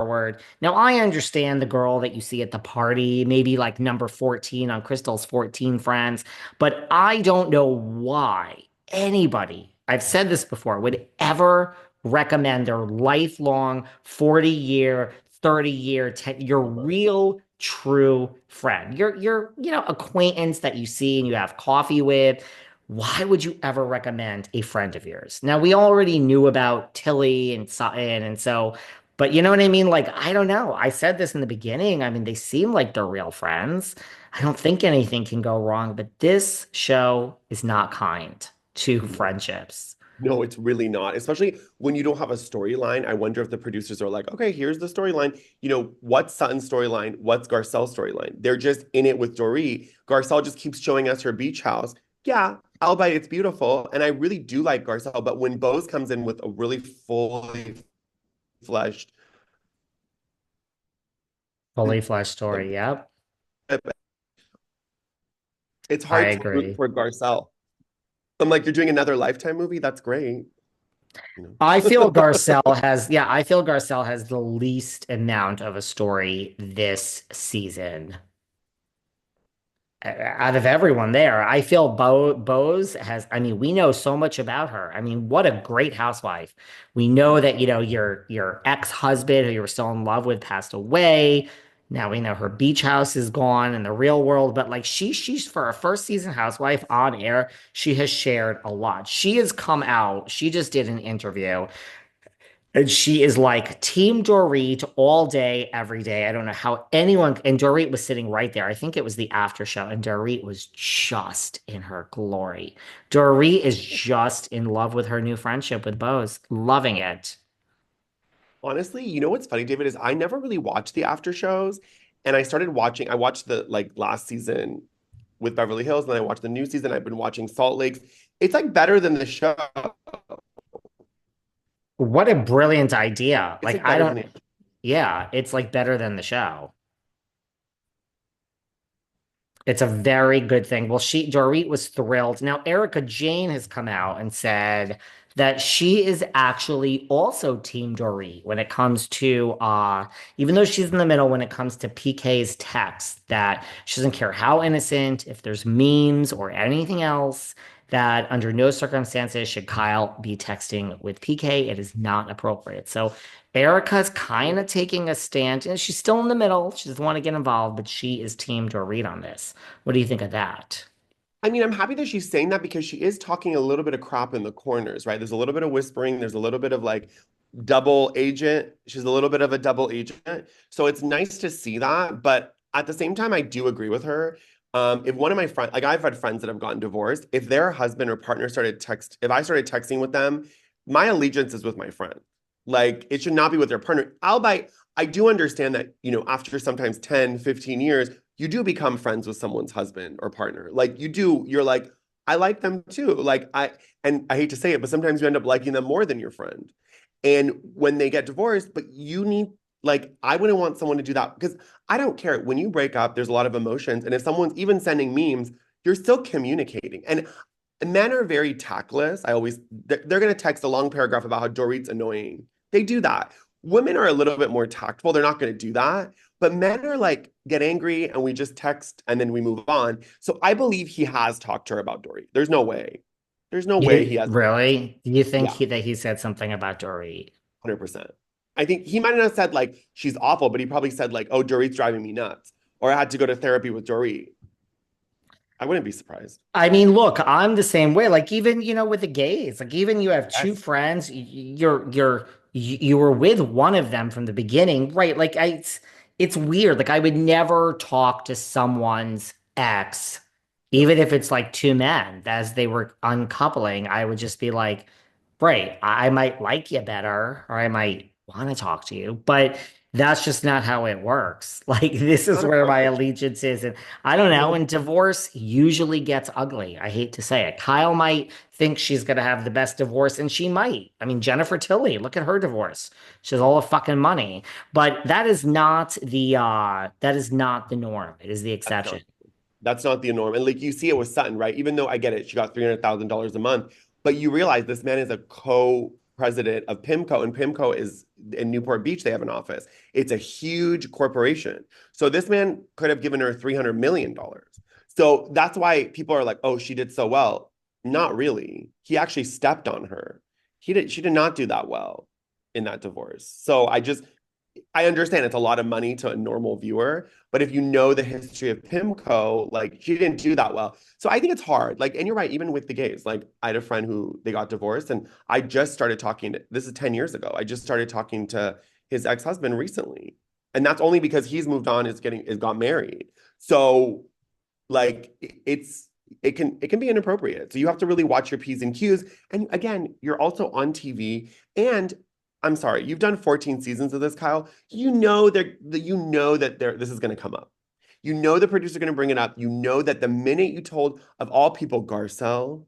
forward. Now, I understand the girl that you see at the party, maybe like number 14 on Crystal's 14 Friends, but I don't know why anybody, I've said this before, would ever recommend their lifelong 40-year, 30-year, your real true friend, your acquaintance that you see and you have coffee with. Why would you ever recommend a friend of yours? Now, we already knew about Tilly and Sutton, and so, but you know what I mean? Like, I don't know. I said this in the beginning. I mean, they seem like they're real friends. I don't think anything can go wrong, but this show is not kind to No. friendships. No, it's really not. Especially when you don't have a storyline. I wonder if the producers are like, okay, here's the storyline. What's Sutton's storyline? What's Garcelle's storyline? They're just in it with Dorit. Garcelle just keeps showing us her beach house. Yeah, albeit it's beautiful. And I really do like Garcelle. But when Bose comes in with a really fully fleshed, Fully fleshed like, story. Yep, it's I hard to root agree. for Garcelle. I'm like, you're doing another Lifetime movie? That's great. I feel Garcelle has, yeah, I feel Garcelle has the least amount of a story this season out of everyone there. I feel Bose has, I mean, we know so much about her. I mean, what a great housewife. We know that, your ex-husband who you were still in love with passed away. Now we know her beach house is gone in the real world, but like she's for a first season housewife on air, she has shared a lot. She has come out, she just did an interview and she is like Team Dorit all day, every day. I don't know how anyone, and Dorit was sitting right there. I think it was the after show, and Dorit was just in her glory. Dorit is just in love with her new friendship with Bose, loving it. Honestly, you know what's funny, David, is I never really watched the after shows. And I watched the like last season with Beverly Hills, and then I watched the new season. I've been watching Salt Lakes. It's like better than the show. What a brilliant idea. It's Like, like I better don't, than it. yeah, it's like better than the show. It's a very good thing. Well, Dorit was thrilled. Now, Erika Jayne has come out and said that she is actually also Team Dorit when it comes to, even though she's in the middle when it comes to PK's text, that she doesn't care how innocent, if there's memes or anything else, that under no circumstances should Kyle be texting with PK. It is not appropriate. So Erica's kind of taking a stand, and she's still in the middle. She doesn't want to get involved, but she is Team Dorit on this. What do you think of that? I mean, I'm happy that she's saying that because she is talking a little bit of crap in the corners, right? There's a little bit of whispering, there's a little bit of like double agent. She's a little bit of a double agent. So it's nice to see that. But at the same time, I do agree with her. If one of my friends, like I've had friends that have gotten divorced, if their husband or partner if I started texting with them, my allegiance is with my friend. Like it should not be with their partner. Albeit, I do understand that, after sometimes 10, 15 years, you do become friends with someone's husband or partner. Like you're like, I like them too. And I hate to say it, but sometimes you end up liking them more than your friend. And when they get divorced, but I wouldn't want someone to do that because I don't care. When you break up, there's a lot of emotions. And if someone's even sending memes, you're still communicating. And men are very tactless. They're going to text a long paragraph about how Dorit's annoying. They do that. Women are a little bit more tactful. They're not going to do that. But men are like, get angry and we just text and then we move on. So I believe he has talked to her about Dorit. There's no way. There's no way he You has. really? Do you think Yeah. that he said something about Dorit? 100%. I think he might not have said like she's awful, but he probably said like, "Oh, Dorit's driving me nuts," or "I had to go to therapy with Dorit." I wouldn't be surprised. I mean, look, I'm the same way. Like even, with the gays, like even you have two Yes. friends, you were with one of them from the beginning, right? Like it's weird. Like I would never talk to someone's ex, No. even if it's like two men, as they were uncoupling, I would just be like, right, I might like you better, or I might want to talk to you, but that's just not how it works. Like this It's is not where my appropriate. allegiance is. And I don't know. No. And divorce usually gets ugly. I hate to say it. Kyle might think she's going to have the best divorce, and she might. I mean, Jennifer Tilly, look at her divorce. She has all the fucking money. But that is not the norm. It is the That's exception. not. That's not the norm. And like you see it with Sutton, right? Even though I get it, she got $300,000 a month, but you realize this man is a co president of PIMCO, and PIMCO is in Newport Beach. They have an office. It's a huge corporation. So this man could have given her $300 million. So that's why people are like, oh, she did so well. Not really. He actually stepped on her. She did not do that well in that divorce. So I understand it's a lot of money to a normal viewer, but if you know the history of PIMCO, like she didn't do that well. So I think it's hard. Like, and you're right, even with the gays. Like, I had a friend who they got divorced, and I just started talking to, this is 10 years ago. I just started talking to his ex-husband recently. And that's only because he's moved on, is got married. So like it can be inappropriate. So you have to really watch your P's and Q's. And again, you're also on TV. And I'm sorry, you've done 14 seasons of this, Kyle. You know that this is going to come up. You know the producer going to bring it up. You know that the minute you told, of all people, Garcelle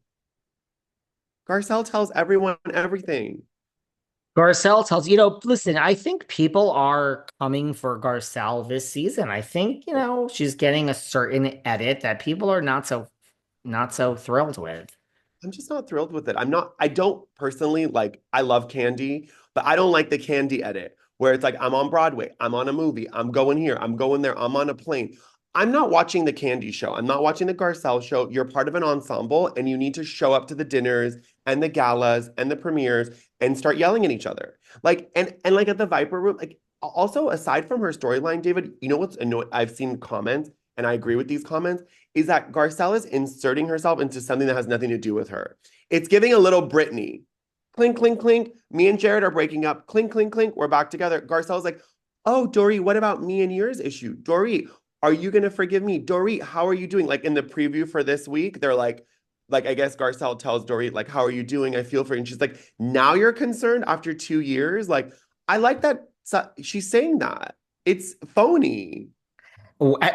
tells everyone everything. Garcelle tells, listen, I think people are coming for Garcelle this season. I think, she's getting a certain edit that people are not so thrilled with. I'm just not thrilled with it. I don't personally like, I love Candy, but I don't like the Candy edit where it's like, I'm on Broadway, I'm on a movie, I'm going here, I'm going there, I'm on a plane. I'm not watching the Candy show. I'm not watching the Garcelle show. You're part of an ensemble and you need to show up to the dinners and the galas and the premieres and start yelling at each other. Like, and like at the Viper Room, like also aside from her storyline, David, you know what's annoying? I've seen comments and I agree with these comments is that Garcelle is inserting herself into something that has nothing to do with her. It's giving a little Britney. Clink, clink, clink. Me and Jared are breaking up. Clink, clink, clink. We're back together. Garcelle's like, oh, Dorit, what about me and yours issue? Dorit, are you going to forgive me? Dorit, how are you doing? Like in the preview for this week, they're like, I guess Garcelle tells Dorit, like, how are you doing? I feel for you. And she's like, now you're concerned after 2 years? Like, I like that. She's saying that. It's phony.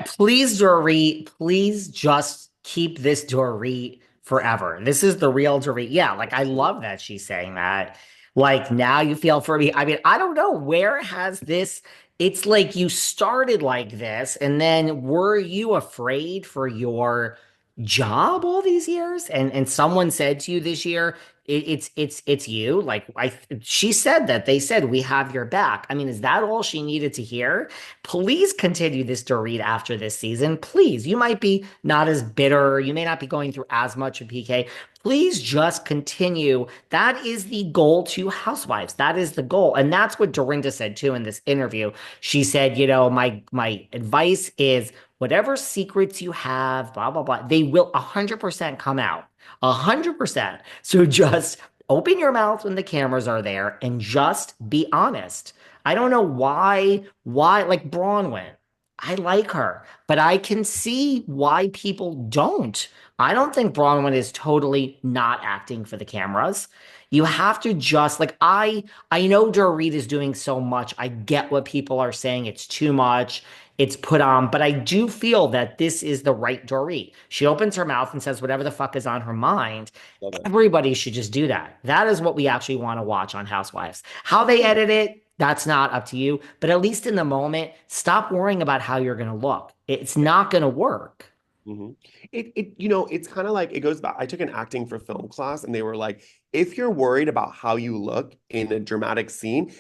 Please, Dorit, please just keep this Dorit forever. This is the real Dorit. Yeah, like I love that she's saying that. Like now you feel for me. I mean, I don't know where has this. It's like you started like this, and then were you afraid for your job all these years? And someone said to you this year, it's you. Like she said that they said we have your back. I mean, is that all she needed to hear? Please continue this Dorit after this season. Please. You might be not as bitter. You may not be going through as much of PK. Please just continue. That is the goal to Housewives. That is the goal. And that's what Dorinda said too in this interview. She said, my advice is whatever secrets you have, blah, blah, blah, they will 100% come out. 100%. So just open your mouth when the cameras are there and just be honest. I don't know why, like Bronwyn. I like her, but I can see why people don't. I don't think Bronwyn is totally not acting for the cameras. You have to just like I know Dorit is doing so much. I get what people are saying. It's too much. It's put on, but I do feel that this is the right Dorit. She opens her mouth and says whatever the fuck is on her mind. Love it. Everybody should just do that. That is what we actually want to watch on Housewives. How they edit it, that's not up to you. But at least in the moment, stop worrying about how you're going to look. It's not going to work. Mhm. It's kind of like it goes back. I took an acting for film class, and they were like, if you're worried about how you look in a dramatic scene,